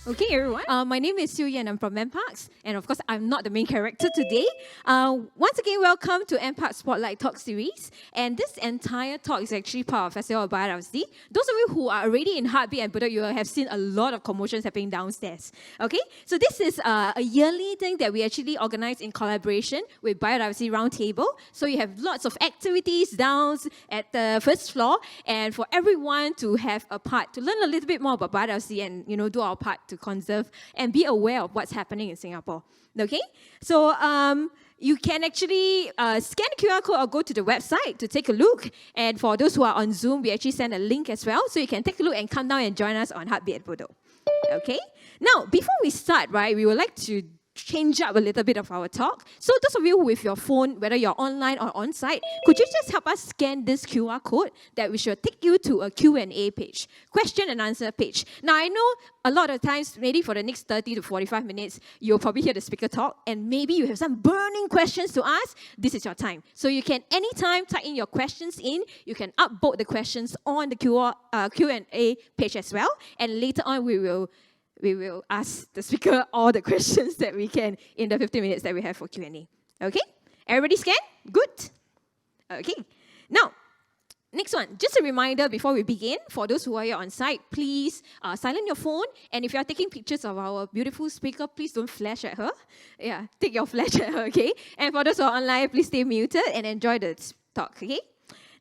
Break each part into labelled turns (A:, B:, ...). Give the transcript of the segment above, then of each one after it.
A: Okay, everyone. My name is Shu Qin. I'm from NParks, and of course, I'm not the main character today. Once again, welcome to NParks Spotlight Talk Series. And this entire talk is actually part of Festival of Biodiversity. Those of you who are already in Heartbeat and Bedok, you have seen a lot of commotions happening downstairs. Okay, so this is a yearly thing that we actually organize in collaboration with Biodiversity Roundtable. So you have lots of activities down at the first floor, and for everyone to have a part to learn a little bit more about biodiversity and do our part to conserve and be aware of what's happening in Singapore. Okay, so you can actually scan the QR code or go to the website to take a look. And for those who are on Zoom, we actually send a link as well, so you can take a look and come down and join us on Heartbeat at Bedok. Okay. Now, before we start, right, we would like to change up a little bit of our talk. So those of you with your phone, whether you're online or on-site, could you just help us scan this QR code that we should take you to a Q&A page, question and answer page. Now, I know a lot of times, maybe for the next 30 to 45 minutes, you'll probably hear the speaker talk, and maybe you have some burning questions to ask. This is your time. So you can anytime type in your questions in. You can upvote the questions on the Q&A page as well, and later on we will ask the speaker all the questions that we can in the 15 minutes that we have for Q&A. Okay? Everybody scan? Good? Okay. Now, next one. Just a reminder before we begin, for those who are here on site, please silence your phone. And if you are taking pictures of our beautiful speaker, please don't flash at her. Yeah, take your flash at her, okay? And for those who are online, please stay muted and enjoy the talk, okay?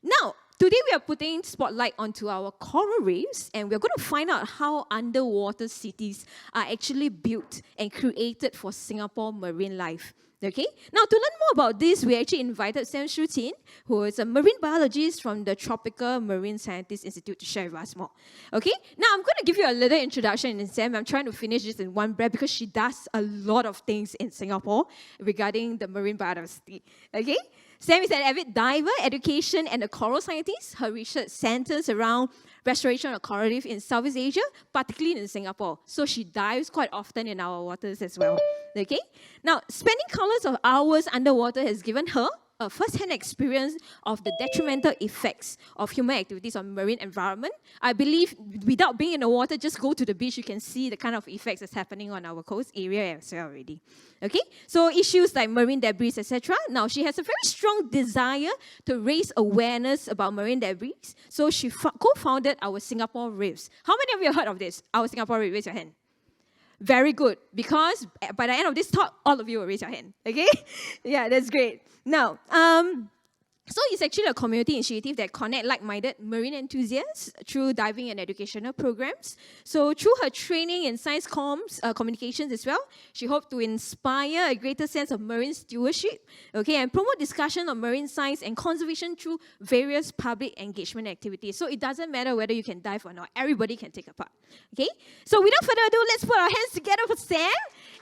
A: Now, today we are putting spotlight onto our coral reefs, and we're going to find out how underwater cities are actually built and created for Singapore marine life. Okay? Now, to learn more about this, we actually invited Shu Qin, who is a marine biologist from the Tropical Marine Scientists Institute, to share with us more. Okay? Now, I'm going to give you a little introduction in Sam. I'm trying to finish this in one breath because she does a lot of things in Singapore regarding the marine biodiversity. Okay? Sam is an avid diver, education, and a coral scientist. Her research centers around restoration of coral reef in Southeast Asia, particularly in Singapore. So she dives quite often in our waters as well. Okay? Now, spending countless of hours underwater has given her a first-hand experience of the detrimental effects of human activities on marine environment. I believe without being in the water, just go to the beach, you can see the kind of effects that's happening on our coast area as well already. Okay, so issues like marine debris, etc. Now, she has a very strong desire to raise awareness about marine debris, so she co-founded our Singapore Reefs. How many of you have heard of this? Our Singapore Reefs, raise your hand. Very good, because by the end of this talk, all of you will raise your hand, okay? Yeah, that's great. Now, so it's actually a community initiative that connects like-minded marine enthusiasts through diving and educational programs. So through her training in science communications as well, she hoped to inspire a greater sense of marine stewardship, okay, and promote discussion on marine science and conservation through various public engagement activities. So it doesn't matter whether you can dive or not, everybody can take a part, okay? So without further ado, let's put our hands together for Sam,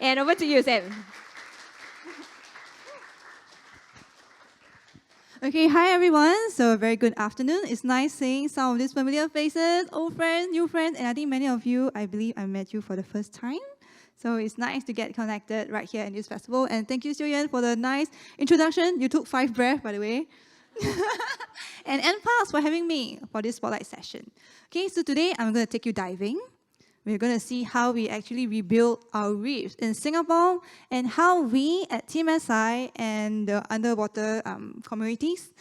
A: and over to you, Sam.
B: Okay, hi everyone. So a very good afternoon. It's nice seeing some of these familiar faces, old friends, new friends, and I think many of you, I believe I met you for the first time. So it's nice to get connected right here in this festival. And thank you, Shu Qin, for the nice introduction. You took 5 breaths, by the way. And NParks for having me for this spotlight session. Okay, so today I'm going to take you diving. We're going to see how we actually rebuild our reefs in Singapore and how we at Team SI and the underwater communities,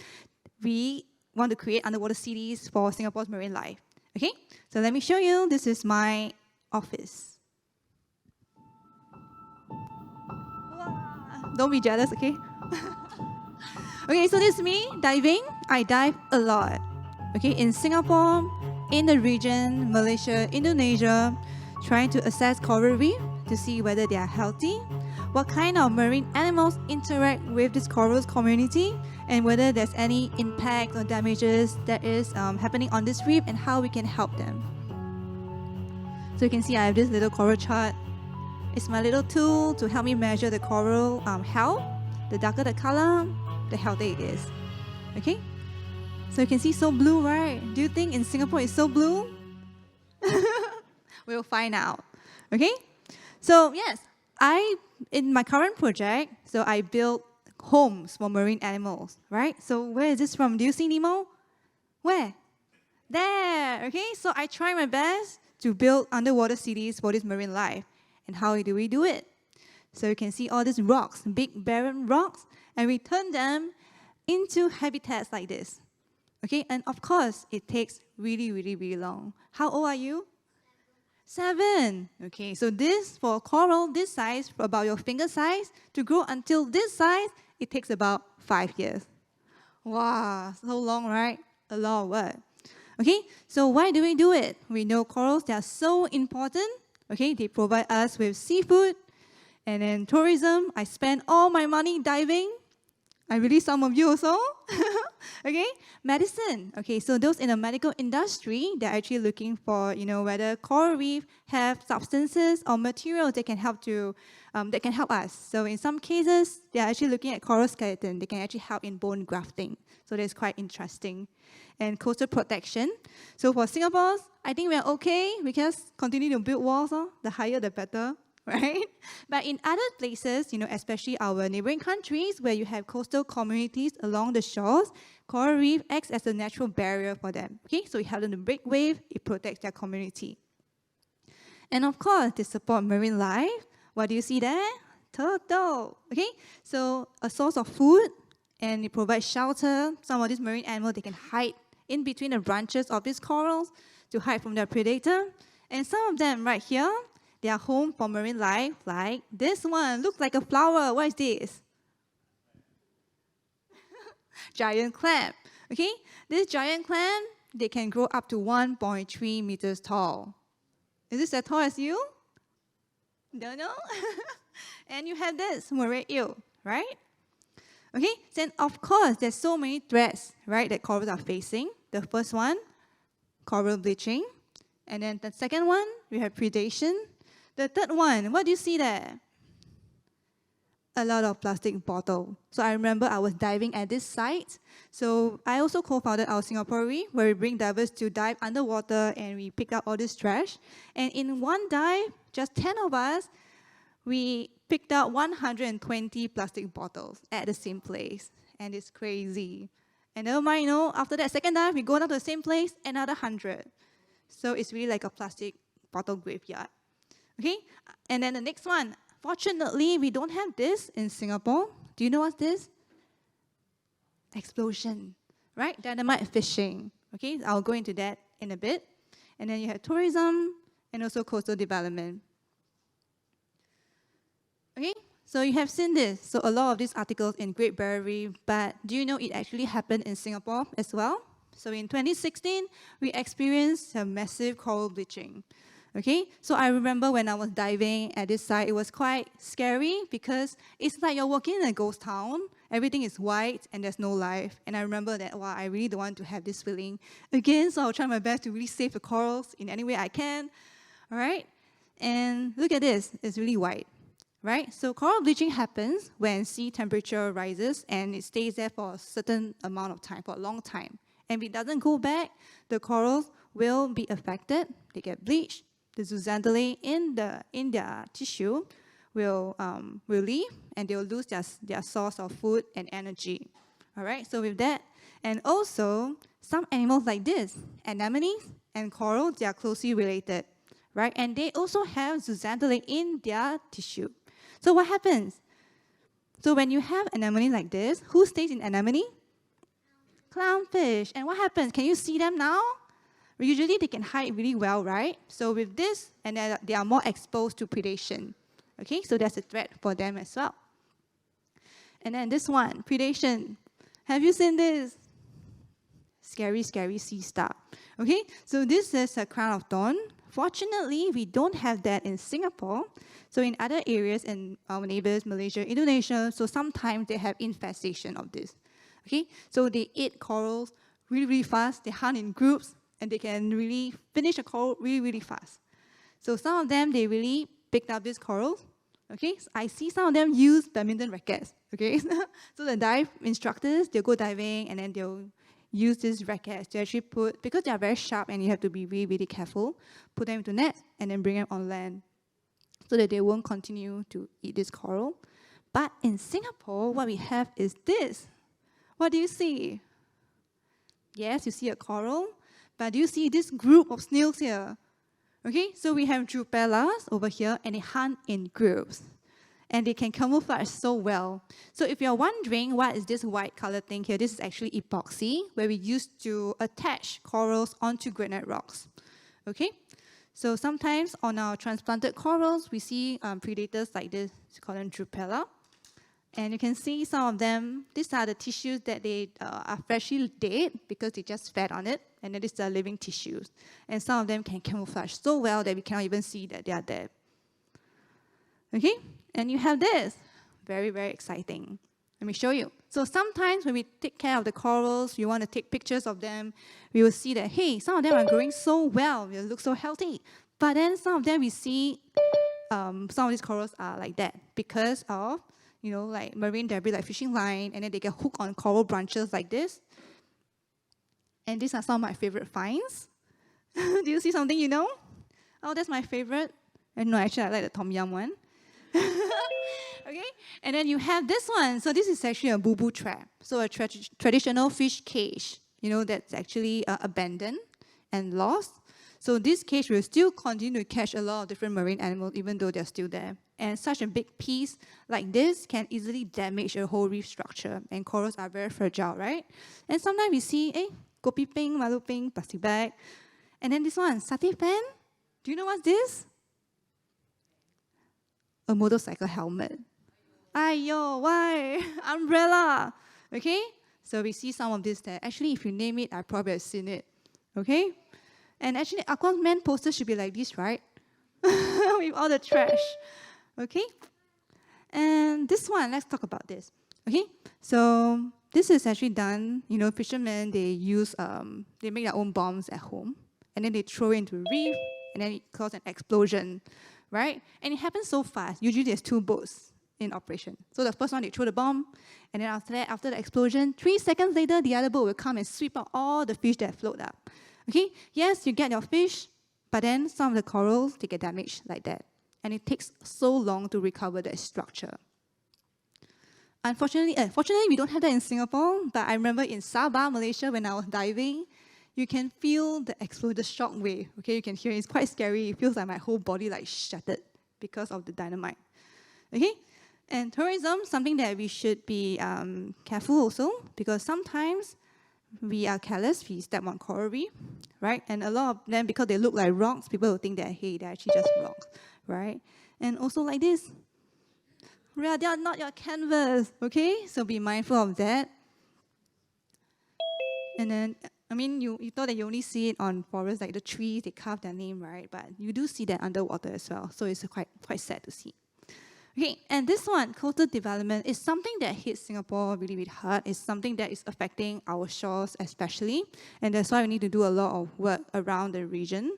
B: we want to create underwater cities for Singapore's marine life. Okay, so let me show you. This is my office. Don't be jealous, okay? Okay, so this is me diving. I dive a lot. Okay, in Singapore, in the region, Malaysia, Indonesia, trying to assess coral reef to see whether they are healthy, what kind of marine animals interact with this coral community, and whether there's any impact or damages that is happening on this reef and how we can help them. So you can see I have this little coral chart. It's my little tool to help me measure the coral health. The darker the color, the healthier it is. Okay? So you can see so blue, right? Do you think in Singapore it's so blue? We'll find out. Okay? So yes, in my current project, so I built homes for marine animals, right? So where is this from? Do you see Nemo? Where? There, okay? So I try my best to build underwater cities for this marine life. And how do we do it? So you can see all these rocks, big barren rocks, and we turn them into habitats like this. Okay, and of course, it takes really, really, really long. How old are you? 7. Okay, so this, for coral, this size, for about your finger size, to grow until this size, it takes about 5 years. Wow, so long, right? A lot of work. Okay, so why do we do it? We know corals, they are so important. Okay, they provide us with seafood. And then tourism, I spend all my money diving. I believe some of you also. Okay, medicine. Okay, so those in the medical industry, they're actually looking for, whether coral reef have substances or materials that can help us. So in some cases, they're actually looking at coral skeleton. They can actually help in bone grafting. So that's quite interesting. And coastal protection. So for Singapore, I think we're okay. We just continue to build walls. The higher, the better. Right? But in other places, especially our neighboring countries where you have coastal communities along the shores, coral reef acts as a natural barrier for them. Okay, so it helps them to break wave, it protects their community. And of course, they support marine life. What do you see there? Turtle. Okay, so a source of food, and it provides shelter. Some of these marine animals, they can hide in between the branches of these corals to hide from their predator. And some of them right here, they are home for marine life, like this one. Looks like a flower. What is this? Giant clam. Okay, this giant clam, they can grow up to 1.3 meters tall. Is this as tall as you? Don't know? And you have this, moray eel, right? Okay, then of course, there's so many threats, right, that corals are facing. The first one, coral bleaching. And then the second one, we have predation. The third one, what do you see there? A lot of plastic bottle. So I remember I was diving at this site. So I also co-founded our Singapore Reef, where we bring divers to dive underwater and we pick up all this trash. And in one dive, just 10 of us, we picked up 120 plastic bottles at the same place. And it's crazy. And never mind, after that second dive, we go down to the same place, another 100. So it's really like a plastic bottle graveyard. Okay, and then the next one. Fortunately, we don't have this in Singapore. Do you know what's this? Explosion, right? Dynamite fishing. Okay, I'll go into that in a bit. And then you have tourism and also coastal development. Okay, so you have seen this. So a lot of these articles in Great Barrier Reef, but do you know it actually happened in Singapore as well? So in 2016, we experienced a massive coral bleaching. Okay, so I remember when I was diving at this site, it was quite scary because it's like you're walking in a ghost town. Everything is white and there's no life. And I remember that, wow, I really don't want to have this feeling again. So I'll try my best to really save the corals in any way I can. All right, and look at this, it's really white. Right, so coral bleaching happens when sea temperature rises and it stays there for a certain amount of time, for a long time. And if it doesn't go back, the corals will be affected. They get bleached. The zooxanthellae in their tissue will leave, and they will lose their source of food and energy. All right, so with that, and also some animals like this, anemones and coral, they are closely related, right? And they also have zooxanthellae in their tissue. So what happens? So when you have anemone like this, who stays in anemone? Clownfish. And what happens? Can you see them now? Usually they can hide really well, right? So with this, and they are more exposed to predation. Okay, so that's a threat for them as well. And then this one, predation. Have you seen this? Scary, scary sea star. Okay, so this is a crown of thorn. Fortunately, we don't have that in Singapore. So in other areas in our neighbors, Malaysia, Indonesia, so sometimes they have infestation of this. Okay, so they eat corals really, really fast. They hunt in groups, and they can really finish a coral really, really fast. So some of them, they really picked up these corals. Okay, so I see some of them use badminton rackets. Okay, so the dive instructors, they'll go diving, and then they'll use these rackets to actually put, because they are very sharp and you have to be really, really careful, put them into nets and then bring them on land so that they won't continue to eat this coral. But in Singapore, what we have is this. What do you see? Yes, you see a coral, but do you see this group of snails here? Okay, so we have drupellas over here, and they hunt in groups. And they can camouflage so well. So if you're wondering what is this white color thing here, this is actually epoxy, where we used to attach corals onto granite rocks. Okay, so sometimes on our transplanted corals, we see predators like this, it's called a drupella. And you can see some of them, these are the tissues that they are freshly dead because they just fed on it, and then these are living tissues. And some of them can camouflage so well that we cannot even see that they are dead. Okay, and you have this, very, very exciting. Let me show you. So sometimes when we take care of the corals, we want to take pictures of them, we will see that, hey, some of them are growing so well, they look so healthy. But then some of them we see, some of these corals are like that because of, like marine debris, like fishing line, and then they get hooked on coral branches like this. And these are some of my favorite finds. Do you see something you know? Oh, that's my favorite. And no, actually, I like the tom yum one. Okay, and then you have this one. So this is actually a boo-boo trap. So a traditional fish cage, that's actually abandoned and lost. So this cage will still continue to catch a lot of different marine animals, even though they're still there. And such a big piece like this can easily damage a whole reef structure. And corals are very fragile, right? And sometimes we see, kopi ping, malu ping, plastic bag. And then this one, satay pan. Do you know what's this? A motorcycle helmet. Ayo, why? Umbrella. Okay? So we see some of this there. Actually, if you name it, I probably have seen it. Okay? And actually, Aquaman posters should be like this, right? With all the trash. Okay? And this one, let's talk about this. Okay? So this is actually done, fishermen, they use, they make their own bombs at home. And then they throw it into a reef, and then it causes an explosion. Right? And it happens so fast. Usually there's 2 boats in operation. So the first one, they throw the bomb, and then after that, after the explosion, 3 seconds later, the other boat will come and sweep out all the fish that float up. Okay? Yes, you get your fish, but then some of the corals, they get damaged like that. And it takes so long to recover that structure. Fortunately, we don't have that in Singapore, but I remember in Sabah, Malaysia, when I was diving, you can feel the shock wave. Okay, you can hear it. It's quite scary. It feels like my whole body like shattered because of the dynamite. Okay, and tourism, something that we should be careful also, because sometimes we are careless. We step on coral reef, right? And a lot of them, because they look like rocks, people will think that, hey, they're actually just rocks, right? And also like this. Yeah, they are not your canvas. Okay, so be mindful of that. And then, you thought that you only see it on forests, like the trees, they carve their name, right? But you do see that underwater as well, so it's quite sad to see. Okay, and this one, coastal development, is something that hits Singapore really, really hard. It's something that is affecting our shores especially, and that's why we need to do a lot of work around the region.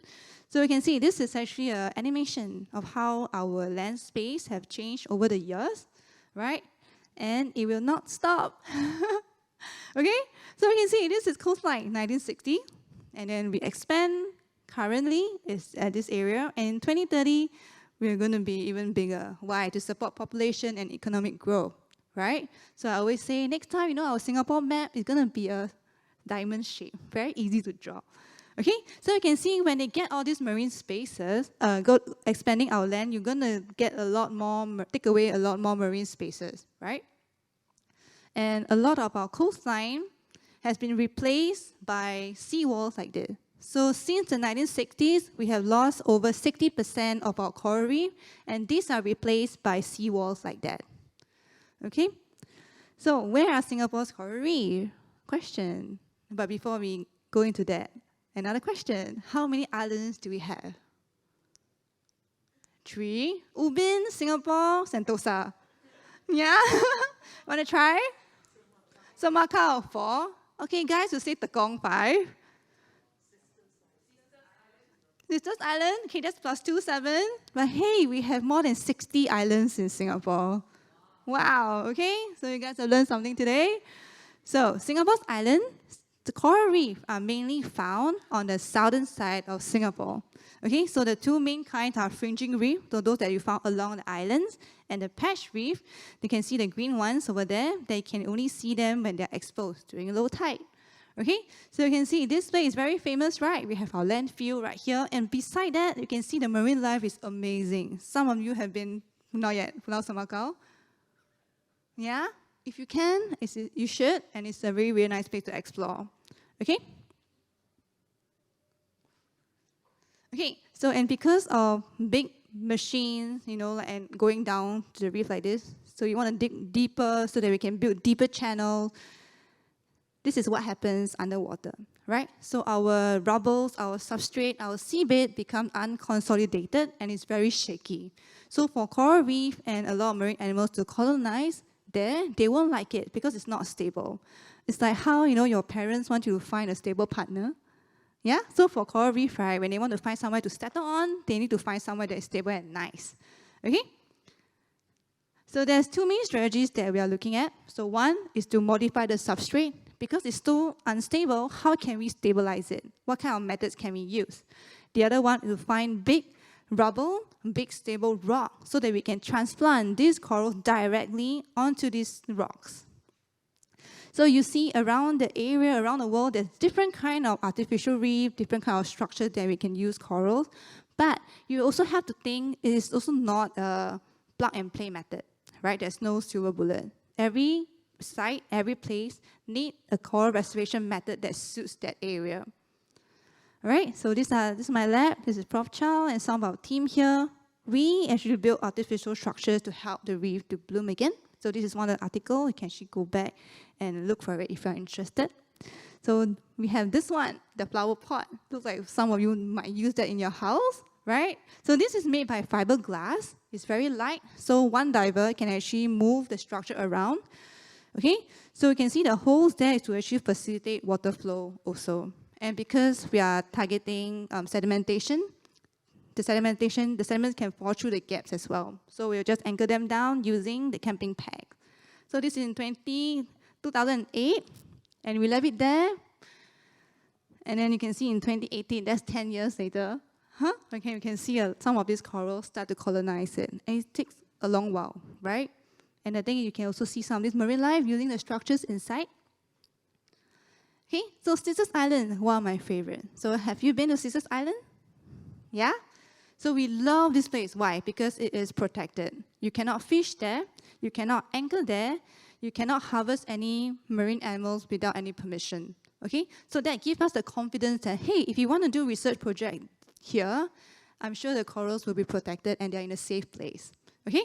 B: So you can see this is actually an animation of how our land space have changed over the years, right? And it will not stop. Okay, so you can see this is coastline 1960, and then we expand. Currently is at this area, and in 2030 we're going to be even bigger. Why? To support population and economic growth, right? So I always say next time, our Singapore map is going to be a diamond shape, very easy to draw. Okay, so you can see when they get all these marine spaces, expanding our land, you're going to get take away a lot more marine spaces, right? And a lot of our coastline has been replaced by seawalls like this. So since the 1960s, we have lost over 60% of our coral reef, and these are replaced by seawalls like that. Okay? So where are Singapore's coral reef? Question. But before we go into that, another question. How many islands do we have? 3. Ubin, Singapore, Sentosa. Yeah? Want to try? So Macau, 4. Okay, guys, you say Tekong, 5. Sisters Island, okay, that's +2, 7. But hey, we have more than 60 islands in Singapore. Wow, okay, so you guys have learned something today. So Singapore's islands, the coral reef are mainly found on the southern side of Singapore. Okay, so the 2 main kinds are fringing reef, so those that you found along the islands, and the patch reef. You can see the green ones over there. They can only see them when they're exposed during low tide. Okay, so you can see this place is very famous, right? We have our landfill right here, and beside that, you can see the marine life is amazing. Some of you have been, not yet, Pulau Semakau. Yeah, if you can, you should, and it's a very, very nice place to explore. Okay? Okay, so and because of big machines, and going down to the reef like this, so you want to dig deeper so that we can build deeper channels. This is what happens underwater, right? So our rubbles, our substrate, our seabed become unconsolidated and it's very shaky. So for coral reef and a lot of marine animals to colonize there, they won't like it because it's not stable. It's like how, your parents want you to find a stable partner. Yeah, so for coral reef, right, when they want to find somewhere to settle on, they need to find somewhere that is stable and nice. Okay? So there's two main strategies that we are looking at. So one is to modify the substrate. Because it's too unstable, how can we stabilize it? What kind of methods can we use? The other one is to find big rubble, big stable rock, so that we can transplant these corals directly onto these rocks. So you see around the area, around the world, there's different kind of artificial reef, different kind of structure that we can use corals. But you also have to think it is also not a plug and play method, right? There's no silver bullet. Every site, every place need a coral restoration method that suits that area. All right, so this is my lab. This is Prof. Chow and some of our team here. We actually build artificial structures to help the reef to bloom again. So this is one of the articles. You can actually go back and look for it if you're interested. So we have this one, the flower pot. Looks like some of you might use that in your house, right? So this is made by fiberglass. It's very light, so one diver can actually move the structure around. Okay, so you can see the holes there is to actually facilitate water flow also. And because we are targeting sedimentation, the sediments can fall through the gaps as well. So we'll just anchor them down using the camping peg. So this is in 2008, and we left it there. And then you can see in 2018, that's 10 years later. Okay, you can see some of these corals start to colonize it. And it takes a long while, right? And I think you can also see some of this marine life using the structures inside. Okay, so Scissors Island, one of my favorites. So have you been to Scissors Island? Yeah? So we love this place. Why? Because it is protected. You cannot fish there. You cannot anchor there. You cannot harvest any marine animals without any permission. Okay? So that gives us the confidence that, hey, if you want to do research project here, I'm sure the corals will be protected and they're in a safe place. Okay?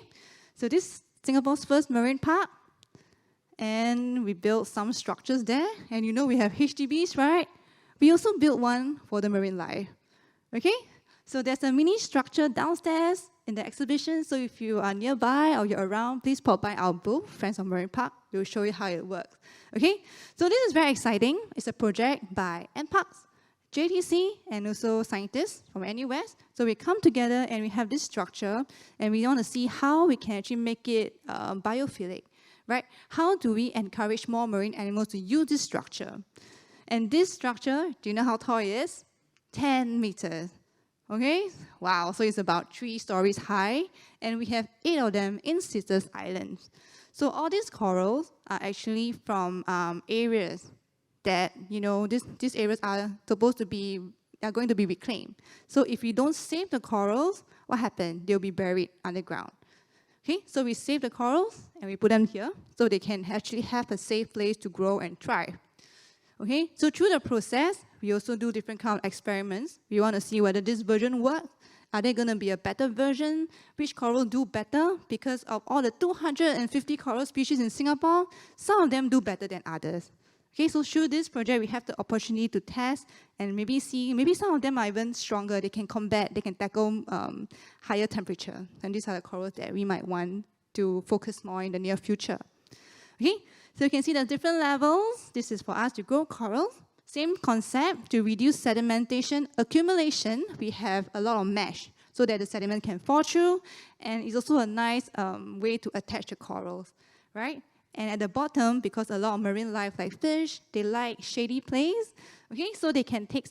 B: So this is Singapore's first marine park. And we built some structures there. And we have HDBs, right? We also built one for the marine life. Okay? So there's a mini structure downstairs in the exhibition. So if you are nearby or you're around, please pop by our booth, Friends of Marine Park. We'll show you how it works. Okay? So this is very exciting. It's a project by NParks, JTC, and also scientists from NUS. So we come together and we have this structure, and we want to see how we can actually make it biophilic, right? How do we encourage more marine animals to use this structure? And this structure, do you know how tall it is? 10 meters. Okay? Wow, so it's about 3 stories high, and we have 8 of them in Scissors Island. So all these corals are actually from areas that, these areas are going to be reclaimed. So if we don't save the corals, what happens? They'll be buried underground. Okay, so we save the corals and we put them here so they can actually have a safe place to grow and thrive. Okay, so through the process, we also do different kind of experiments. We want to see whether this version works. Are there going to be a better version? Which coral do better? Because of all the 250 coral species in Singapore, some of them do better than others. Okay, so through this project, we have the opportunity to test and maybe some of them are even stronger. They can tackle higher temperature. And these are the corals that we might want to focus more in the near future. Okay, so you can see the different levels. This is for us to grow corals. Same concept, to reduce sedimentation accumulation, we have a lot of mesh so that the sediment can fall through, and it's also a nice way to attach the corals, right? And at the bottom, because a lot of marine life like fish, they like shady place, okay? So they can take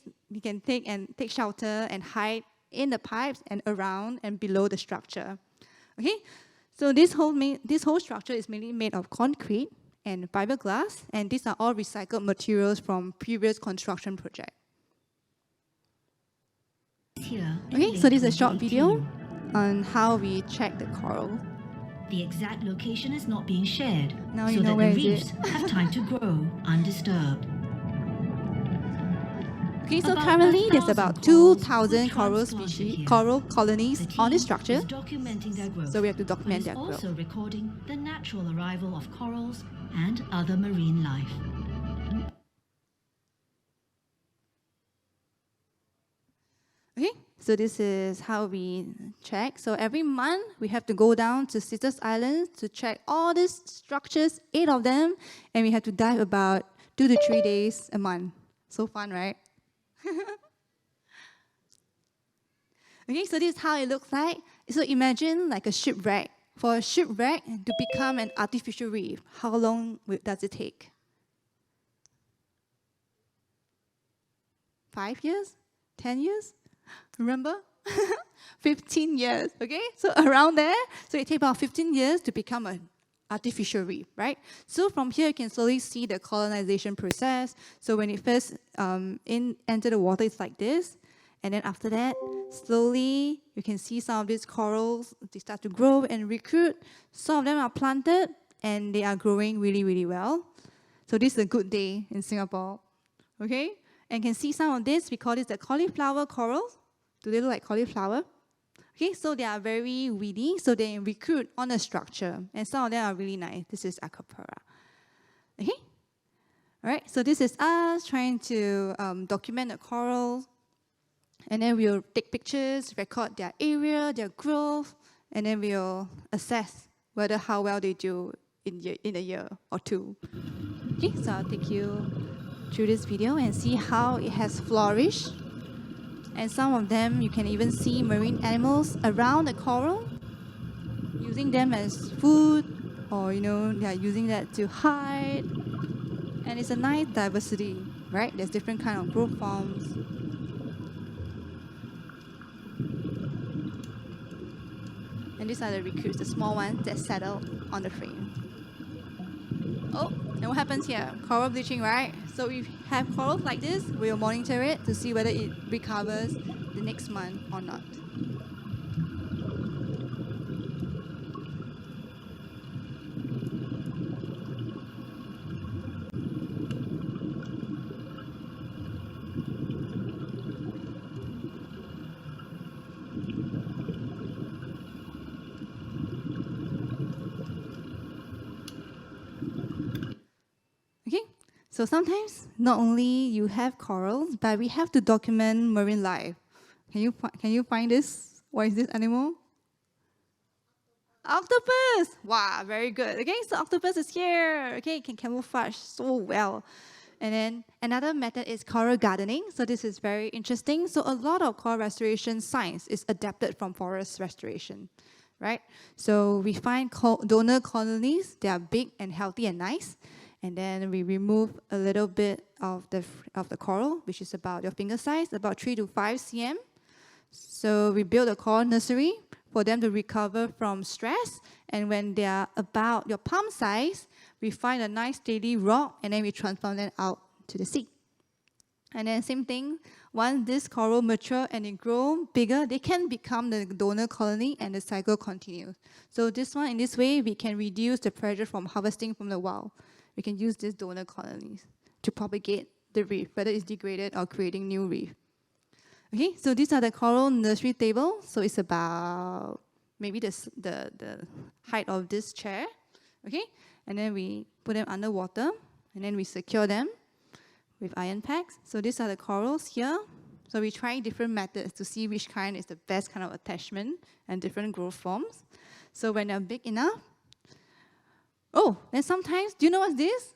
B: shelter and hide in the pipes and around and below the structure, okay? So this whole structure is mainly made of concrete, and fiberglass, and these are all recycled materials from previous construction projects. Okay, so this is a short video on how we check the coral.
C: The exact location is not being shared,
B: Now
C: so
B: you know
C: that
B: where
C: the
B: is
C: reefs
B: it.
C: have time to grow undisturbed.
B: Okay, so
C: About
B: currently there's
C: 1,000
B: about
C: corals
B: 2,000
C: were
B: coral
C: transplanted
B: species,
C: here.
B: coral colonies
C: The
B: on this
C: team
B: structure.
C: is documenting their growth,
B: So we have to
C: but
B: document
C: is
B: their growth.
C: also recording the natural arrival of corals and other marine life.
B: Okay, so this is how we check. So every month we have to go down to Sisters Island to check all these structures, 8 of them, and we have to dive about 2 to 3 days a month. So fun, right? Okay, so this is how it looks like. So imagine like a shipwreck. For a shipwreck to become an artificial reef, how long does it take? 5 years? 10 years? Remember? 15 years, okay? So around there, so it takes about 15 years to become an artificial reef, right? So from here, you can slowly see the colonization process. So when it first enter the water, it's like this. And then after that, slowly, you can see some of these corals, they start to grow and recruit. Some of them are planted, and they are growing really, really well. So this is a good day in Singapore, okay? And you can see some of this, we call this the cauliflower corals. Do they look like cauliflower? Okay, so they are very weedy, so they recruit on a structure. And some of them are really nice. This is acropora. Okay? All right, so this is us trying to document the corals. And then we'll take pictures, record their area, their growth, and then we'll assess whether how well they do in a year or 2. Okay, so I'll take you through this video and see how it has flourished. And some of them, you can even see marine animals around the coral, using them as food, or they're using that to hide. And it's a nice diversity, right? There's different kind of growth forms. And these are the recruits, the small ones that settle on the frame. Oh, and what happens here? Coral bleaching, right? So if we have corals like this, we'll monitor it to see whether it recovers the next month or not. Okay, so sometimes not only you have corals, but we have to document marine life. Can you find this? What is this animal? Octopus! Wow, very good. Okay, so octopus is here. Okay, it can camouflage so well. And then another method is coral gardening. So this is very interesting. So a lot of coral restoration science is adapted from forest restoration, right? So we find donor colonies. They are big and healthy and nice. And then we remove a little bit of the coral, which is about your finger size, about 3 to 5 cm. So we build a coral nursery for them to recover from stress. And when they are about your palm size, we find a nice steady rock, and then we transform them out to the sea. And then same thing, once this coral mature and they grow bigger, they can become the donor colony, and the cycle continues. So in this way, we can reduce the pressure from harvesting from the wild. We can use these donor colonies to propagate the reef, whether it's degraded or creating new reef. Okay, so these are the coral nursery table. So it's about maybe the height of this chair. Okay, and then we put them underwater, and then we secure them with iron packs. So these are the corals here. So we try different methods to see which kind is the best kind of attachment and different growth forms. So when they're big enough, oh, then sometimes, do you know what's this?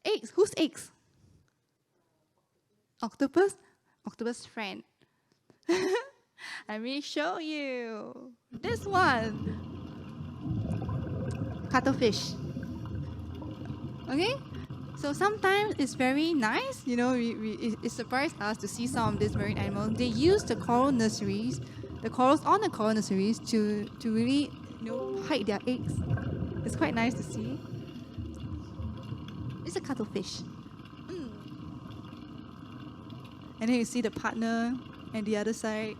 B: Eggs. Whose eggs? Octopus? Octopus friend. Let me show you. This one. Cuttlefish. Okay? So sometimes it's very nice, it surprised us to see some of these marine animals. They use the coral nurseries, the corals on the coral nurseries to really, hide their eggs. It's quite nice to see. It's a cuttlefish. And then you see the partner and the other side.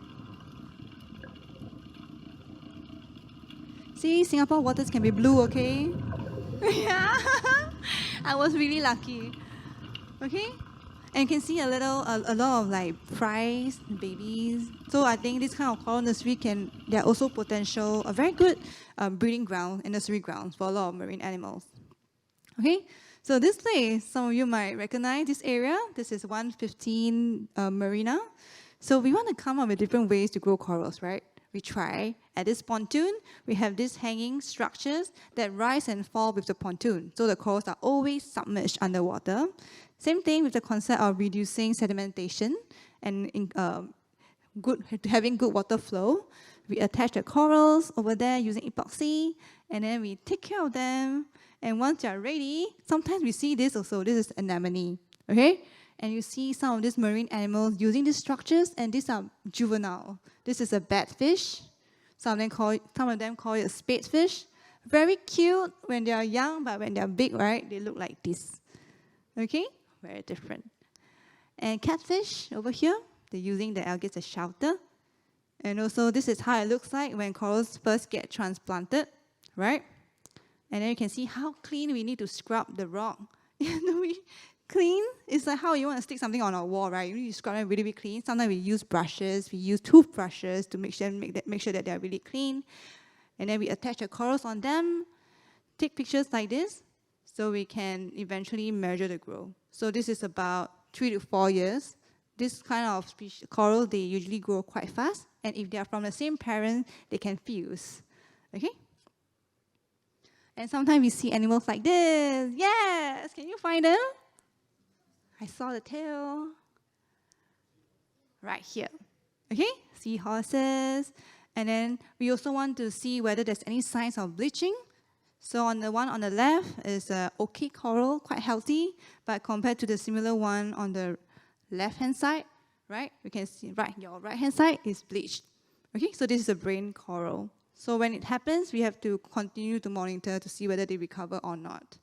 B: See, Singapore waters can be blue, okay? Yeah, I was really lucky. Okay, and you can see a lot of like fries, babies. So I think this kind of coral nursery they're also a very good breeding ground and nursery grounds for a lot of marine animals. Okay, so this place, some of you might recognize this area. This is 115 Marina. So we want to come up with different ways to grow corals, right? We try. At this pontoon, we have these hanging structures that rise and fall with the pontoon. So the corals are always submerged underwater. Same thing with the concept of reducing sedimentation and having good water flow. We attach the corals over there using epoxy, and then we take care of them. And once they're ready, sometimes we see this also. This is anemone, okay? And you see some of these marine animals using these structures, and these are juvenile. This is a batfish. Some of them call it a spadefish. Very cute when they are young, but when they are big, right, they look like this. Okay? Very different. And catfish over here, they're using the algae as a shelter. And also, this is how it looks like when corals first get transplanted, right? And then you can see how clean we need to scrub the rock. Clean is like how you want to stick something on a wall, right? You need to scrub it really, really clean. Sometimes we use brushes, we use toothbrushes to make sure that they're really clean. And then we attach the corals on them, take pictures like this, so we can eventually measure the growth. So this is about 3 to 4 years. This kind of coral, they usually grow quite fast. And if they are from the same parent, they can fuse. Okay? And sometimes we see animals like this. Yes! Can you find them? I saw the tail. Right here. Okay? Seahorses. And then we also want to see whether there's any signs of bleaching. So on the one on the left is an okay coral, quite healthy, but compared to the similar one on the left-hand side, right? You can see your right-hand side is bleached. Okay, so this is a brain coral. So when it happens, we have to continue to monitor to see whether they recover or not.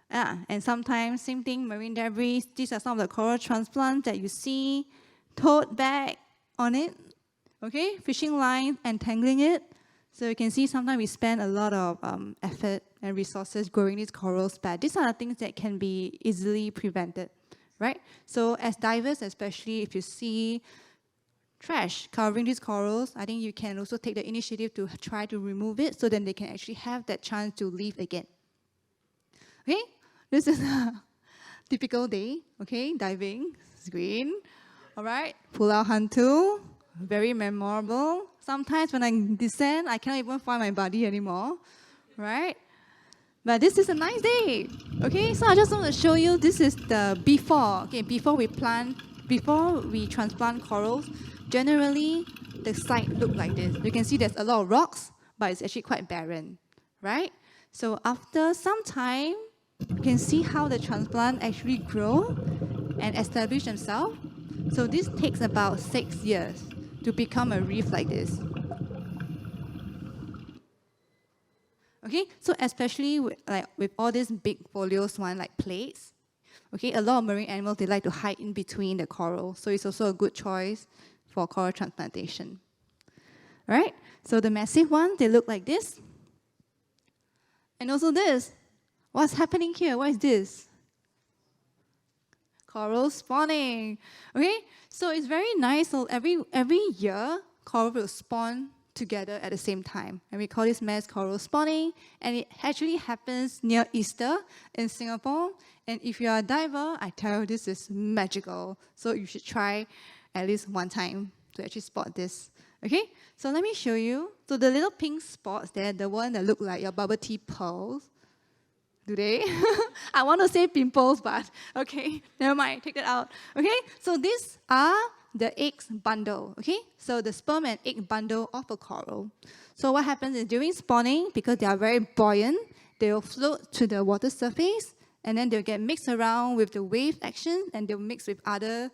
B: And sometimes, same thing, marine debris. These are some of the coral transplants that you see. Tote bag on it. Okay, fishing line, entangling it. So you can see sometimes we spend a lot of effort and resources growing these corals, but these are the things that can be easily prevented, right? So as divers, especially if you see trash covering these corals, I think you can also take the initiative to try to remove it so then they can actually have that chance to live again. Okay, this is a typical day, okay, diving, screen, all right, pull out hand tool, very memorable. Sometimes when I descend, I cannot even find my body anymore, right? But this is a nice day, okay? So I just want to show you, this is the before, okay? Before we transplant corals, generally the site look like this. You can see there's a lot of rocks, but it's actually quite barren, right? So after some time, you can see how the transplant actually grow and establish themselves. So this takes about 6 years to become a reef like this. Okay, so especially with all these big folios one like plates, okay, a lot of marine animals, they like to hide in between the coral, so it's also a good choice for coral transplantation. All right, so the massive ones, they look like this. And also this. What's happening here? What is this? Coral spawning. Okay, so it's very nice. So every year, coral will spawn together at the same time. And we call this mass coral spawning. And it actually happens near Easter in Singapore. And if you are a diver, I tell you, this is magical. So you should try at least one time to actually spot this. Okay, so let me show you. So the little pink spots there, the one that look like your bubble tea pearls, do they? I want to say pimples, but okay, never mind, take that out. Okay, so these are the eggs bundle, okay? So the sperm and egg bundle of a coral. So what happens is during spawning, because they are very buoyant, they will float to the water surface, and then they'll get mixed around with the wave action, and they'll mix with other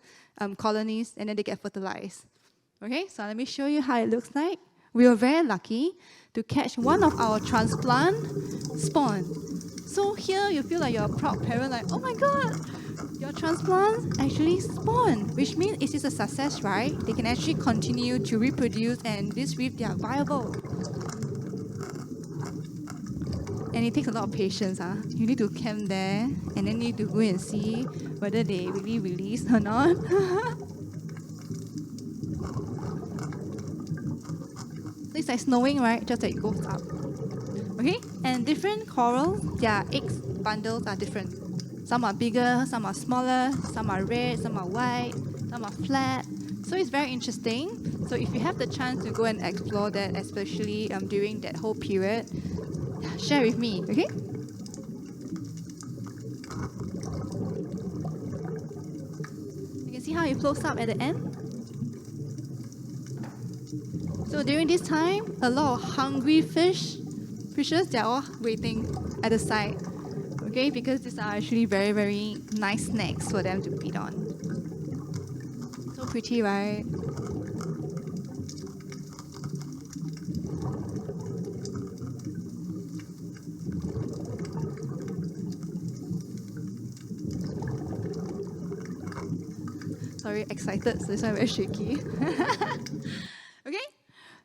B: colonies, and then they get fertilized. Okay, so let me show you how it looks like. We were very lucky to catch one of our transplant spawn. So here you feel like you're a proud parent, like, oh my God, your transplants actually spawn, which means it is a success, right? They can actually continue to reproduce, and this reef, they are viable. And it takes a lot of patience. You need to camp there, and then need to go and see whether they really release or not. It's like snowing, right? Just that it goes up. Okay? And different corals, their eggs bundles are different. Some are bigger, some are smaller, some are red, some are white, some are flat. So it's very interesting. So if you have the chance to go and explore that, especially during that whole period, share with me, okay? You can see how it floats up at the end. So during this time, a lot of hungry fishes, they're all waiting at the side, okay? Because these are actually very, very nice snacks for them to feed on. So pretty, right? Sorry, excited, so this one very shaky. Okay?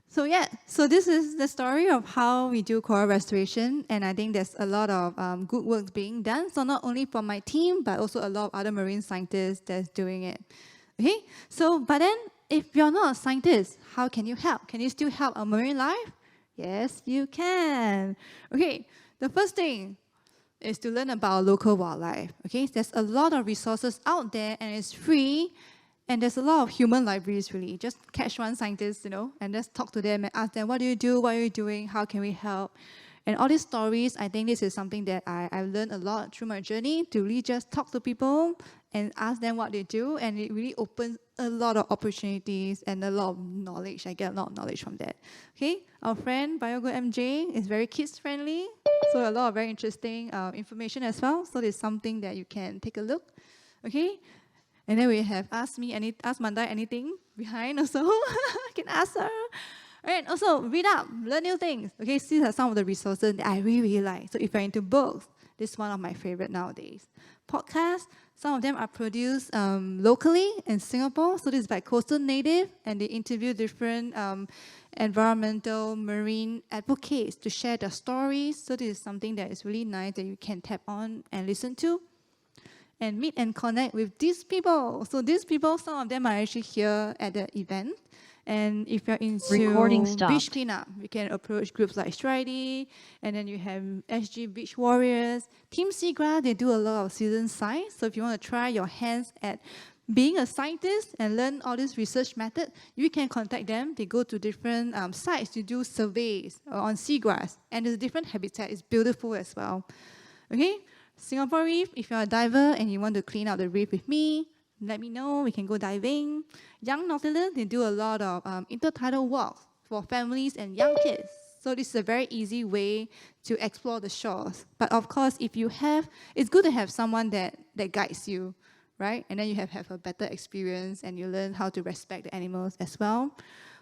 B: So yeah, so this is the story of how we do coral restoration, and I think there's a lot of good work being done. So not only from my team, but also a lot of other marine scientists that's doing it. Okay, so but then if you're not a scientist, how can you help? Can you still help a marine life? Yes, you can. Okay, the first thing is to learn about local wildlife. Okay, there's a lot of resources out there, and it's free. And there's a lot of human libraries, really. Just catch one scientist, and just talk to them and ask them, what do you do? What are you doing? How can we help? And all these stories, I think this is something that I've learned a lot through my journey, to really just talk to people and ask them what they do. And it really opens a lot of opportunities and a lot of knowledge. I get a lot of knowledge from that. Okay, our friend Biologist MJ is very kids-friendly. So a lot of very interesting information as well. So there's something that you can take a look. Okay. And then we have Ask Mandai anything behind also. Can ask her. Alright, also read up, learn new things. Okay, these are some of the resources that I really, really like. So if you're into books, this is one of my favorite nowadays. Podcasts, some of them are produced locally in Singapore. So this is by Coastal Native, and they interview different environmental marine advocates to share their stories. So this is something that is really nice that you can tap on and listen to. And meet and connect with these people. So these people, some of them are actually here at the event. And if you're into beach cleanup, you can approach groups like Stridy, and then you have SG Beach Warriors. Team Seagrass, they do a lot of season science. So if you want to try your hands at being a scientist and learn all these research methods, you can contact them. They go to different sites to do surveys on seagrass. And there's different habitat. It's beautiful as well. Okay? Singapore Reef, if you're a diver and you want to clean out the reef with me, let me know, we can go diving. Young Nautilus, they do a lot of intertidal walks for families and young kids. So this is a very easy way to explore the shores. But of course, if you have, it's good to have someone that guides you, right? And then you have a better experience and you learn how to respect the animals as well,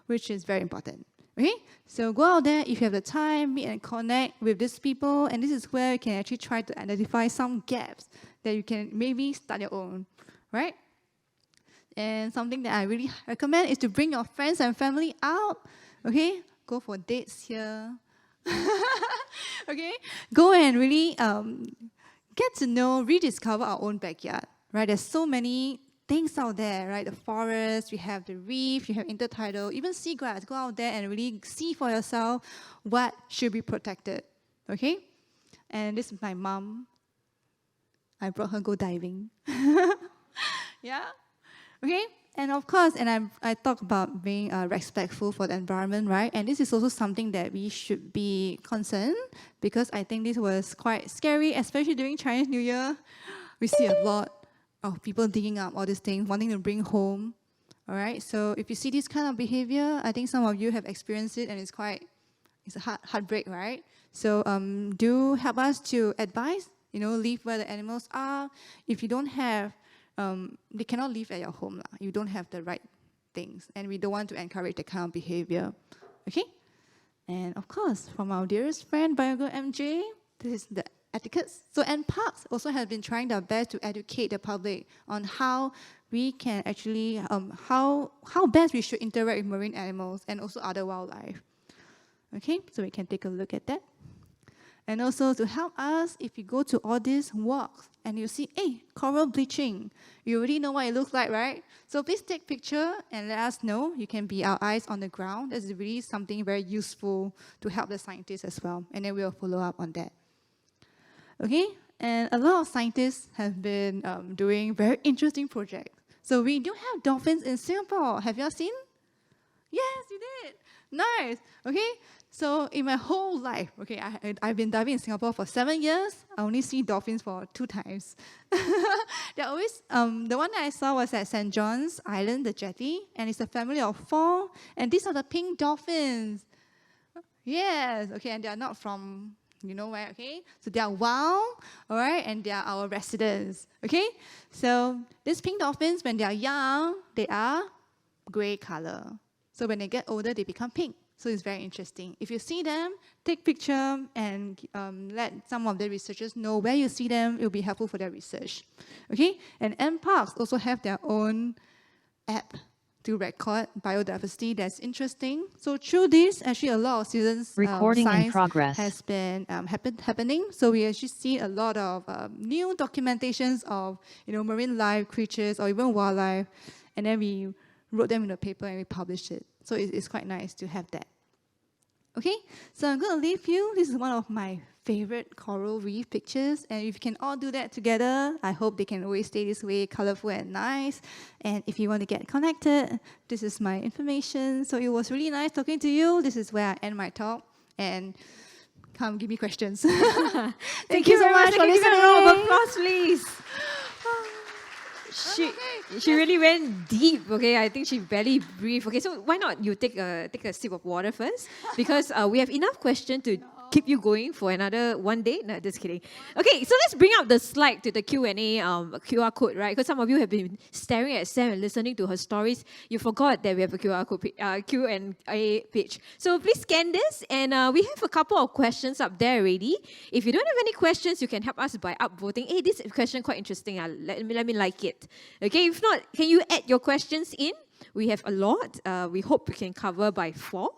B: which is very important. Okay, so go out there if you have the time, meet and connect with these people, and this is where you can actually try to identify some gaps that you can maybe start your own, right? And something that I really recommend is to bring your friends and family out. Okay, go for dates here. Okay, go and really get to know, rediscover our own backyard. Right, there's so many things out there, right? The forest, we have the reef, you have intertidal, even seagrass. Go out there and really see for yourself what should be protected, okay? And this is my mom. I brought her go diving. Yeah, okay? And of course, and I talk about being respectful for the environment, right? And this is also something that we should be concerned, because I think this was quite scary, especially during Chinese New Year. We see a lot of people digging up all these things, wanting to bring home. All right, so if you see this kind of behavior, I think some of you have experienced it, and it's a heartbreak, right? So do help us to advise, leave where the animals are. If you don't have, they cannot live at your home. You don't have the right things, and we don't want to encourage that kind of behavior, okay? And of course, from our dearest friend, Biologist MJ, this is the etiquettes. So NParks also has been trying their best to educate the public on how we can actually, how best we should interact with marine animals and also other wildlife. Okay, so we can take a look at that. And also to help us, if you go to all these walks and you see, hey, coral bleaching, you already know what it looks like, right? So please take a picture and let us know. You can be our eyes on the ground. That's really something very useful to help the scientists as well. And then we'll follow up on that. Okay, and a lot of scientists have been doing very interesting projects. So we do have dolphins in Singapore. Have you all seen? Yes, you did. Nice. Okay, so in my whole life, okay, I've been diving in Singapore for 7 years. I only see dolphins for 2 times. They're always, the one that I saw was at St. John's Island, the jetty, and it's a family of 4, and these are the pink dolphins. Yes, okay, and they are not from, you know where, okay? So they are wild, all right, and they are our residents, okay? So these pink dolphins, when they are young, they are gray color. So when they get older, they become pink. So it's very interesting. If you see them, take picture and let some of the researchers know where you see them. It will be helpful for their research. Okay? And NParks also have their own app to record biodiversity that's interesting. So through this, actually a lot of students'
D: Recording in
B: science
D: progress.
B: has been happening. So we actually see a lot of new documentations of marine life, creatures, or even wildlife. And then we wrote them in a paper and we published it. So it's quite nice to have that. Okay, so I'm going to leave you. This is one of my favorite coral reef pictures. And if you can all do that together, I hope they can always stay this way, colorful and nice. And if you want to get connected, this is my information. So it was really nice talking to you. This is where I end my talk. And come give me questions.
A: Thank you so much for listening. A round of applause, please. She really went deep, okay? I think she barely breathed. Okay, so why not you take a sip of water first? Because we have enough questions to keep you going for another one day. No, just kidding. Okay, so let's bring up the slide to the Q&A QR code, right? Because some of you have been staring at Sam and listening to her stories. You forgot that we have a QR code Q&A page. So please scan this, and we have a couple of questions up there already. If you don't have any questions, you can help us by upvoting. Hey, this question quite interesting. Let me like it. Okay, if not, can you add your questions in? We have a lot. We hope we can cover by 4.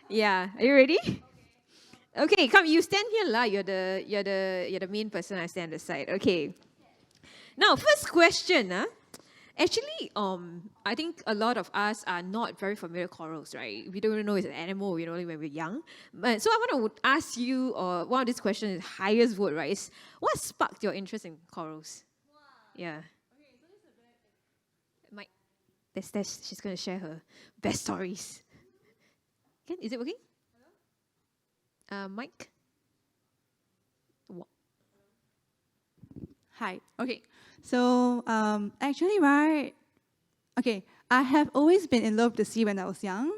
A: Yeah, are you ready? Okay, come, you stand here lah. You're the main person. I stand on the side. Okay. Now, first question. Actually, I think a lot of us are not very familiar with corals, right? We don't even know it's an animal. We know it when we're young. So I want to ask you, or one of these questions is highest vote, right? Is what sparked your interest in corals? Wow. Yeah. Okay, so this is a Mike, she's going to share her best stories. Is it working? Mike?
B: Hi. Okay. So actually, right? Okay, I have always been in love with the sea when I was young.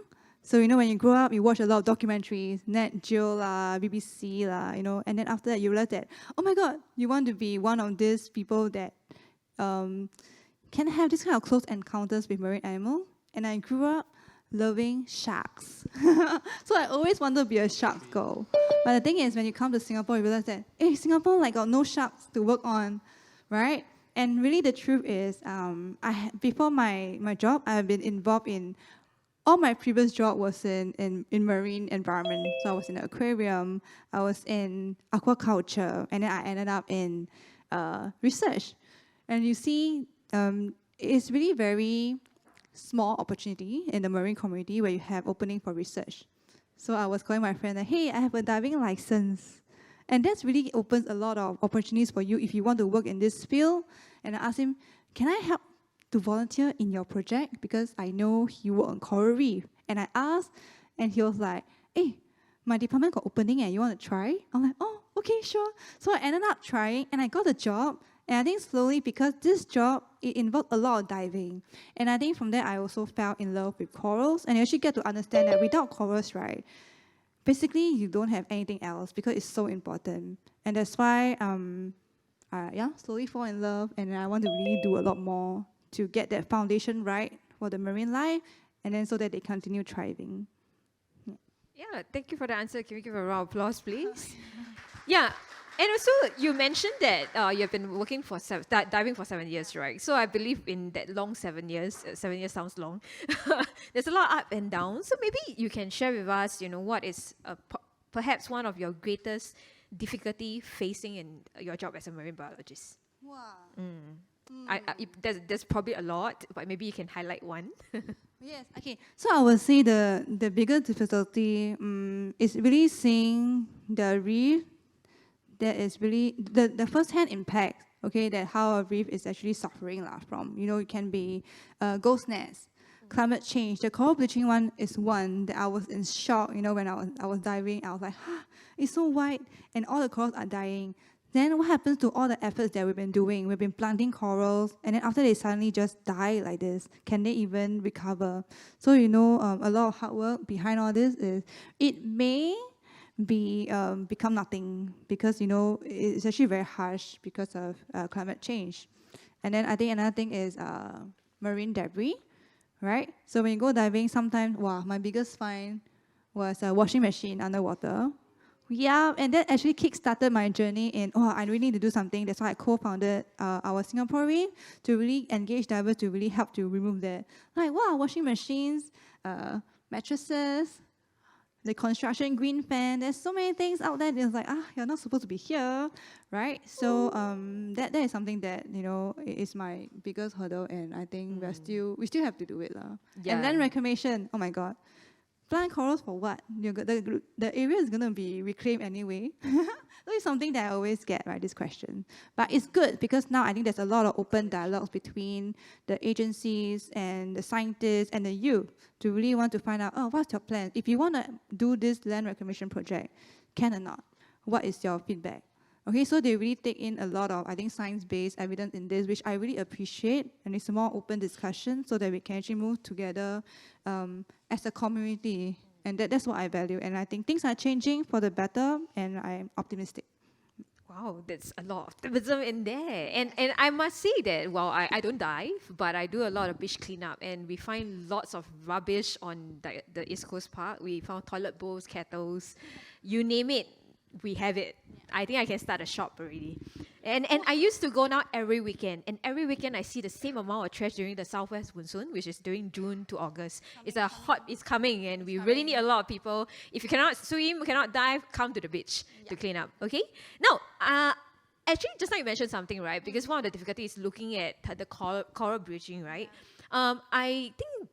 B: So when you grow up, you watch a lot of documentaries, Nat Geo lah, BBC lah, and then after that you realize that, oh my God, you want to be one of these people that can have this kind of close encounters with marine animals. And I grew up loving sharks. So I always wanted to be a shark girl. But the thing is, when you come to Singapore, you realize that, hey, Singapore got no sharks to work on, right? And really the truth is, before my job, I have been involved in, all my previous job was in marine environment. So I was in the aquarium, I was in aquaculture, and then I ended up in research. And you see, it's really very small opportunity in the marine community where you have opening for research. So I was calling my friend, like, hey, I have a diving license. And that really opens a lot of opportunities for you if you want to work in this field. And I asked him, can I help to volunteer in your project? Because I know he work on coral reef. And I asked, and he was like, hey, my department got opening and you want to try? I'm like, oh, okay, sure. So I ended up trying and I got the job. And I think slowly, because this job, it involved a lot of diving. And I think from there, I also fell in love with corals. And you actually get to understand that without corals, right, basically, you don't have anything else because it's so important. And that's why, slowly fall in love. And I want to really do a lot more to get that foundation right for the marine life. And then so that they continue thriving.
A: Yeah, thank you for the answer. Can we give a round of applause, please? Yeah. And also, you mentioned that you've been working for diving for 7 years, right? So I believe in that long 7 years. 7 years sounds long. There's a lot of up and down. So maybe you can share with us, what is perhaps one of your greatest difficulty facing in your job as a marine biologist.
B: Wow.
A: There's probably a lot, but maybe you can highlight one.
B: Yes. Okay. So I would say the bigger difficulty is really seeing the reef. That is really the first-hand impact. Okay, that how a reef is actually suffering from. It can be ghost nets, climate change. The coral bleaching one is one that I was in shock. When I was diving, I was like, it's so white, and all the corals are dying. Then what happens to all the efforts that we've been doing? We've been planting corals, and then after they suddenly just die like this, can they even recover? So a lot of hard work behind all this is it may become nothing because it's actually very harsh because of climate change. And then I think another thing is marine debris, right? So when you go diving, sometimes my biggest find was a washing machine underwater. Yeah, and that actually kick-started my journey in, I really need to do something. That's why I co-founded our Singapore Reef to really engage divers to really help to remove that. Washing machines, mattresses, the construction green fan, there's so many things out there that's like, you're not supposed to be here, right? So that is something that, is my biggest hurdle, and I think we still have to do it.
A: Yeah.
B: And then reclamation, oh my God. Plant corals for what? The area is going to be reclaimed anyway. So it's something that I always get, right, this question. But it's good because now I think there's a lot of open dialogues between the agencies and the scientists and the youth to really want to find out, what's your plan? If you want to do this land reclamation project, can or not? What is your feedback? Okay, so they really take in a lot of, I think, science-based evidence in this, which I really appreciate, and it's a more open discussion so that we can actually move together as a community, and that's what I value, and I think things are changing for the better, and I'm optimistic.
A: Wow, that's a lot of optimism in there. And I must say that, I don't dive, but I do a lot of beach cleanup, and we find lots of rubbish on the East Coast Park. We found toilet bowls, kettles, you name it, we have it. I think I can start a shop already. And I used to go now every weekend. And every weekend I see the same amount of trash during the southwest monsoon, which is during June to August. It's coming, and we really need a lot of people. If you cannot swim, cannot dive, come to the beach to clean up, okay? Now, actually, just now you mentioned something, right? Because one of the difficulties is looking at the coral bleaching, right? I think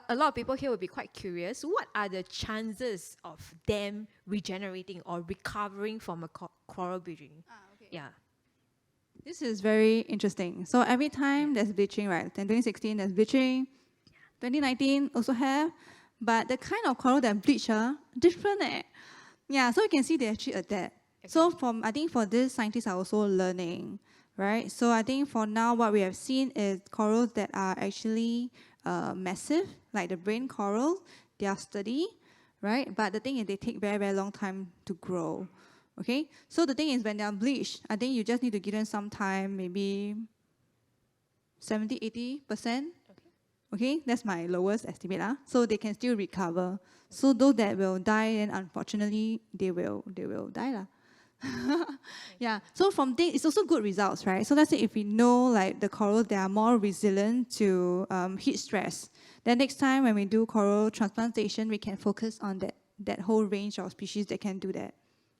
A: a lot of people here will be quite curious. What are the chances of them regenerating or recovering from a coral bleaching?
B: Okay.
A: Yeah.
B: This is very interesting. So every time there's bleaching, right? In 2016 there's bleaching, 2019 also have, but the kind of coral that bleach are different. Yeah, so you can see they actually adapt. Okay. So I think for this, scientists are also learning, right? So I think for now what we have seen is corals that are actually massive, like the brain corals, they are sturdy, right? But the thing is they take very, very long time to grow. Okay, so the thing is when they are bleached, I think you just need to give them some time, maybe 70-80%. Okay, that's my lowest estimate. So they can still recover. So those that will die, then unfortunately they will die. Yeah, so from there, it's also good results, right? So let's say if we know like the corals, they are more resilient to heat stress, then next time when we do coral transplantation, we can focus on that whole range of species that can do that.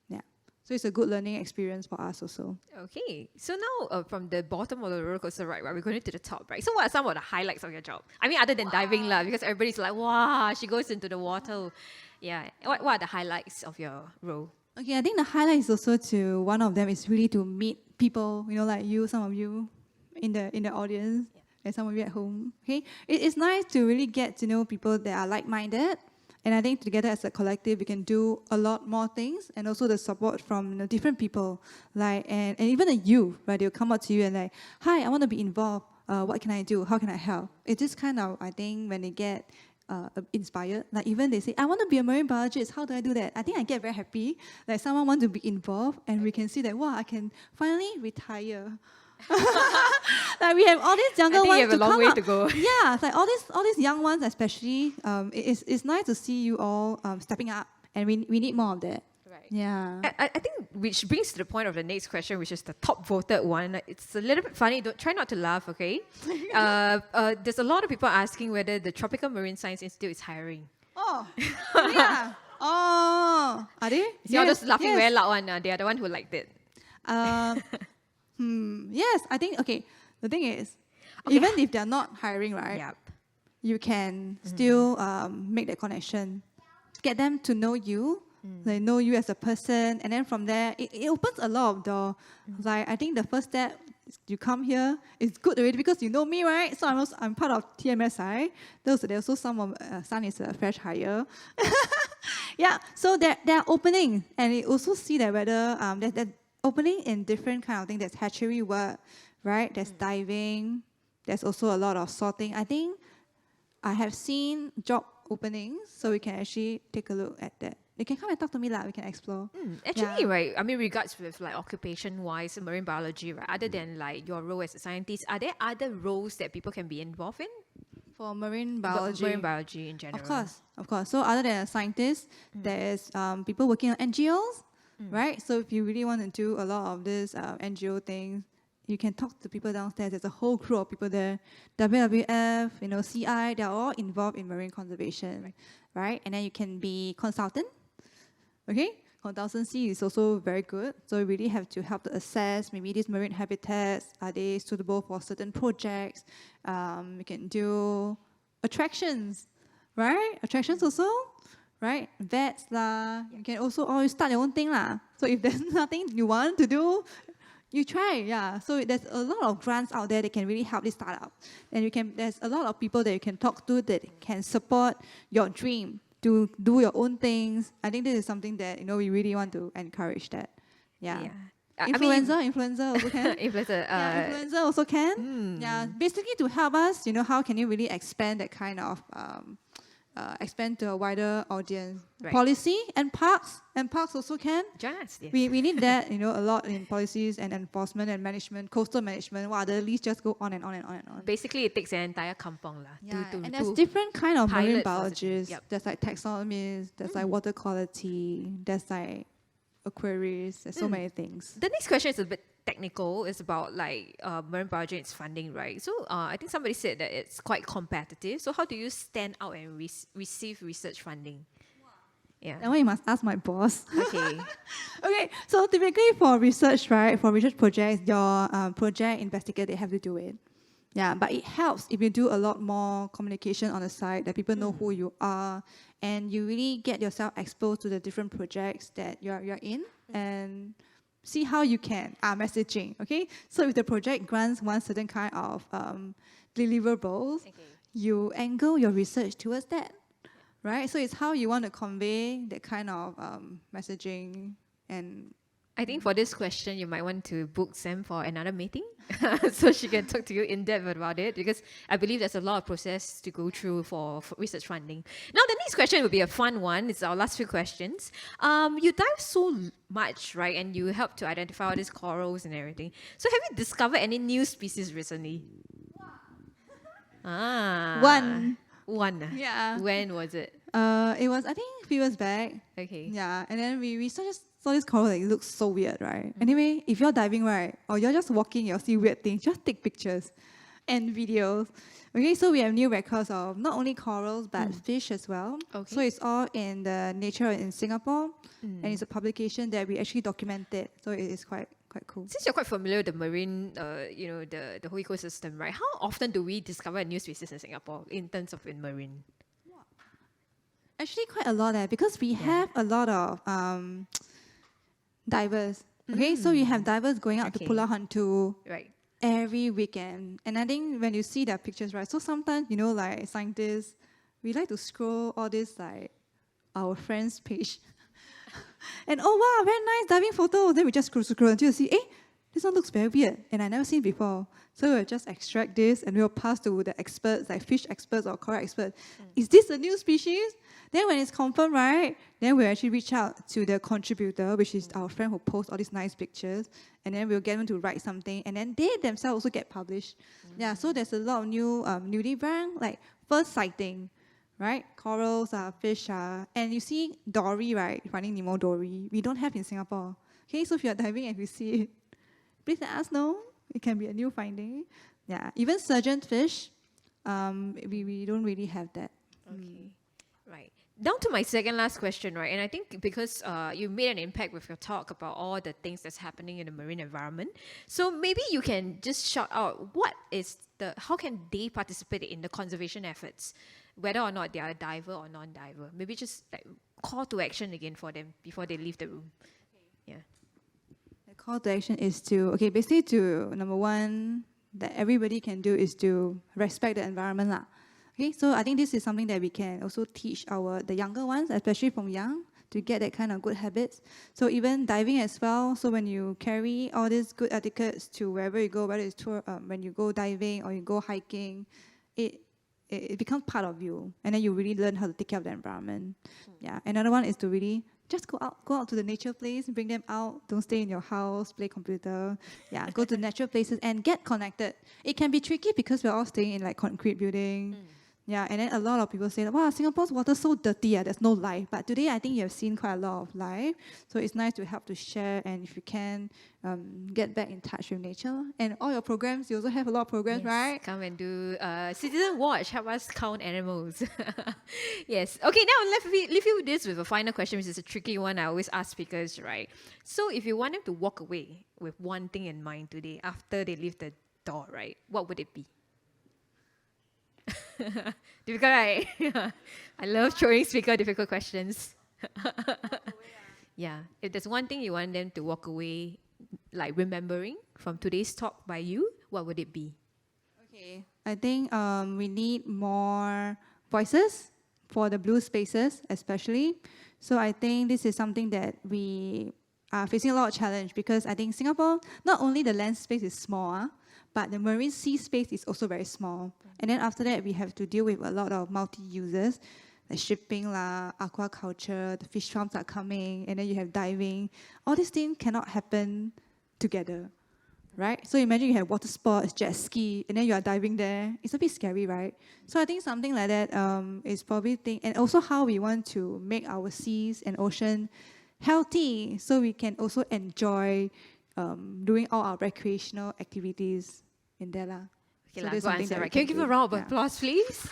B: Yeah, so it's a good learning experience for us also.
A: Okay, so now from the bottom of the roller coaster, right, we're going to the top, right? So what are some of the highlights of your job? I mean, other than diving, because everybody's like, wow, she goes into the water. Yeah, what are the highlights of your role?
B: Okay, I think the highlight is also one of them is really to meet people, like you, some of you in the audience, and some of you at home. Okay, it's nice to really get to know people that are like-minded, and I think together as a collective we can do a lot more things, and also the support from different people, like and even the youth, right? They'll come up to you and like, hi, I want to be involved. What can I do? How can I help? It's just kind of, I think, when they get inspired, like even they say, I want to be a marine biologist, how do I do that? I think I get very happy, like someone wants to be involved, and we can see that, wow, I can finally retire. Like we have all these younger ones.
A: I think you have a long way to go.
B: Yeah, it's like all these young ones especially, it's nice to see you all stepping up, and we need more of that.
A: Right.
B: Yeah.
A: I think which brings to the point of the next question, which is the top voted one. It's a little bit funny. Try not to laugh, okay? There's a lot of people asking whether the Tropical Marine Science Institute is hiring.
B: Oh, yeah. Oh, are they?
A: See all those laughing
B: yes.
A: very loud one. They are the one who liked it.
B: Yes, I think, okay, the thing is, even if they're not hiring, right,
A: Yep.
B: you can still make that connection. Get them to know you, they know you as a person, and then from there, it opens a lot of doors. Like, I think the first step, you come here, it's good already because you know me, right? So I'm part of TMSI. There's also some of, Sun is a fresh hire. Yeah, so there are openings, and you also see that whether there's opening in different kind of things. There's hatchery work, right? There's diving. There's also a lot of sorting. I think I have seen job openings, so we can actually take a look at that. They can come and talk to me, we can explore.
A: Actually, right, I mean, regards with like occupation-wise, marine biology, right, other than like your role as a scientist, are there other roles that people can be involved in?
B: For marine biology.
A: Marine biology in general.
B: Of course. So other than a scientist, there's people working on NGOs, right? So if you really want to do a lot of this NGO things, you can talk to people downstairs. There's a whole crew of people there. WWF, CI, they're all involved in marine conservation, right? And then you can be consultant, okay? Consultancy is also very good. So you really have to help to assess maybe these marine habitats, are they suitable for certain projects? You can do attractions, right? Attractions also, right? Vets lah. You can also always start your own thing lah. So if there's nothing you want to do, you try, yeah. So there's a lot of grants out there that can really help this startup. And there's a lot of people that you can talk to that can support your dream to do your own things. I think this is something that, we really want to encourage that. Yeah. Influencer also can. Influencer also can. Yeah, basically to help us, how can you really expand that kind of, expand to a wider audience.
A: Right.
B: Policy and parks also can.
A: Join us, yes.
B: We need that, a lot in policies and enforcement and management, coastal management. Wow, the list just go on and on and on and on.
A: Basically, it takes an entire kampong lah.
B: Yeah, and there's different kind of marine biologists.
A: Yep.
B: There's like taxonomists, there's like water quality, there's like aquarists, there's so many things.
A: The next question is a bit technical. It's about like marine biology and its funding, right? So I think somebody said that it's quite competitive. So how do you stand out and receive research funding? Yeah.
B: That one you must ask my boss.
A: Okay.
B: Okay, so typically for research, right, for research projects, your project investigator, they have to do it. Yeah, but it helps if you do a lot more communication on the side, that people know who you are, and you really get yourself exposed to the different projects that you're in, and see how you can messaging. Okay, so if the project grants one certain kind of deliverables, you angle your research towards that, right? So it's how you want to convey that kind of messaging. And
A: I think for this question, you might want to book Sam for another meeting so she can talk to you in depth about it, because I believe there's a lot of process to go through for research funding. Now, the next question will be a fun one. It's our last few questions. You dive so much, right? And you help to identify all these corals and everything. So have you discovered any new species recently?
B: One.
A: Yeah. When was it?
B: It was, I think, a few years back.
A: Okay.
B: Yeah, and then we saw this coral that looks so weird, right? Anyway, if you're diving, right, or you're just walking, you'll see weird things, just take pictures and videos. Okay, so we have new records of not only corals, but fish as well.
A: Okay.
B: So it's all in the Nature in Singapore, and it's a publication that we actually documented. So it is quite cool.
A: Since you're quite familiar with the marine, the whole ecosystem, right? How often do we discover a new species in Singapore in terms of in marine?
B: Actually, quite a lot because we have a lot of divers. Okay, so you have divers going out to Pulau Hantu every weekend. And I think when you see their pictures, right, so sometimes, like scientists, we like to scroll all this, like, our friends' page. And oh wow, very nice diving photos. Then we just scroll until you see, this one looks very weird and I never seen before. So we'll just extract this and we'll pass to the experts, like fish experts or coral experts. Is this a new species? Then when it's confirmed, right, then we'll actually reach out to the contributor, which is our friend who posts all these nice pictures, and then we'll get them to write something, and then they themselves also get published. Yeah, so there's a lot of new newly brand, like first sighting. right? Corals are fish are, and you see dory, right? Finding Nemo dory. We don't have in Singapore. Okay, so if you're diving and you see it, please let us know. It can be a new finding. Yeah, even surgeonfish, we don't really have that.
A: Okay, right. Down to my second last question, right? And I think because you made an impact with your talk about all the things that's happening in the marine environment, so maybe you can just shout out how can they participate in the conservation efforts, whether or not they are a diver or non-diver. Maybe just like call to action again for them before they leave the room. Yeah.
B: The call to action is basically number one, that everybody can do is to respect the environment lah. Okay, so I think this is something that we can also teach the younger ones, especially from young, to get that kind of good habits. So even diving as well, so when you carry all these good etiquettes to wherever you go, whether it's when you go diving or you go hiking, it becomes part of you, and then you really learn how to take care of the environment. Yeah, another one is to really just go out to the nature place, bring them out, don't stay in your house, play computer. Yeah, go to natural places and get connected. It can be tricky because we're all staying in like concrete building. Yeah, and then a lot of people say, wow, Singapore's water's so dirty, there's no life. But today, I think you have seen quite a lot of life. So it's nice to help to share, and if you can, get back in touch with nature. And all your programs, you also have a lot of programs,
A: Yes,
B: right?
A: come and do Citizen Watch, help us count animals. Yes. Okay, now let me leave you with this with a final question, which is a tricky one I always ask speakers, right? So if you want them to walk away with one thing in mind today after they leave the door, right, what would it be? Difficult, right? I love throwing speaker difficult questions. Yeah, if there's one thing you want them to walk away, like remembering from today's talk by you, what would it be?
B: Okay, I think we need more voices for the blue spaces, especially. So I think this is something that we are facing a lot of challenge, because I think Singapore, not only the land space is small, but the marine sea space is also very small. And then after that, we have to deal with a lot of multi-users, like shipping, aquaculture, the fish farms are coming, and then you have diving. All these things cannot happen together, right? So imagine you have water sports, jet ski, and then you are diving there. It's a bit scary, right? So I think something like that is probably and also how we want to make our seas and ocean healthy, so we can also enjoy doing all our recreational activities in there.
A: Okay,
B: So
A: lah,
B: there's
A: good
B: something
A: answer,
B: that we
A: right? Can you
B: can
A: give a
B: do.
A: round of
B: Yeah.
A: applause, please?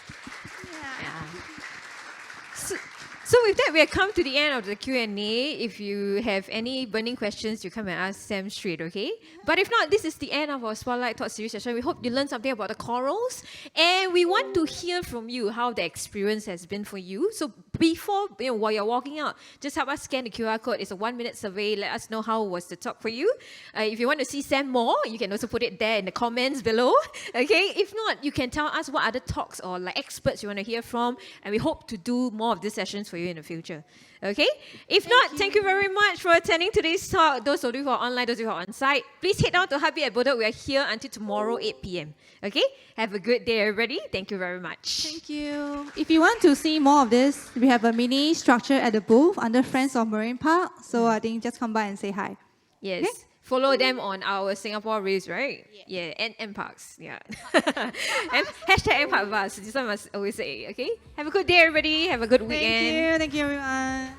A: Yeah. So with that, we have come to the end of the Q&A. If you have any burning questions, you come and ask Sam straight, okay? But if not, this is the end of our Spotlight Talk series session. We hope you learned something about the corals, and we want to hear from you how the experience has been for you. So before, while you're walking out, just help us scan the QR code. It's a 1-minute survey. Let us know how was the talk for you. If you want to see Sam more, you can also put it there in the comments below, okay? If not, you can tell us what other talks or like experts you want to hear from, and we hope to do more of these sessions for you in the future. Okay? If not, thank you very much for attending today's talk. Those of you who are online, those of you who are on site, please head down to Happy at Bodok. We are here until tomorrow, 8 p.m. Okay? Have a good day, everybody. Thank you very much.
B: Thank you. If you want to see more of this, we have a mini structure at the booth under Friends of Marine Park. So I think just come by and say hi.
A: Yes.
B: Okay?
A: Follow them on our Singapore Reefs, right? Yeah, and NParks. Yeah. And hashtag NParks. This one must always say, okay? Have a good day, everybody. Have a good weekend.
B: Thank you everyone.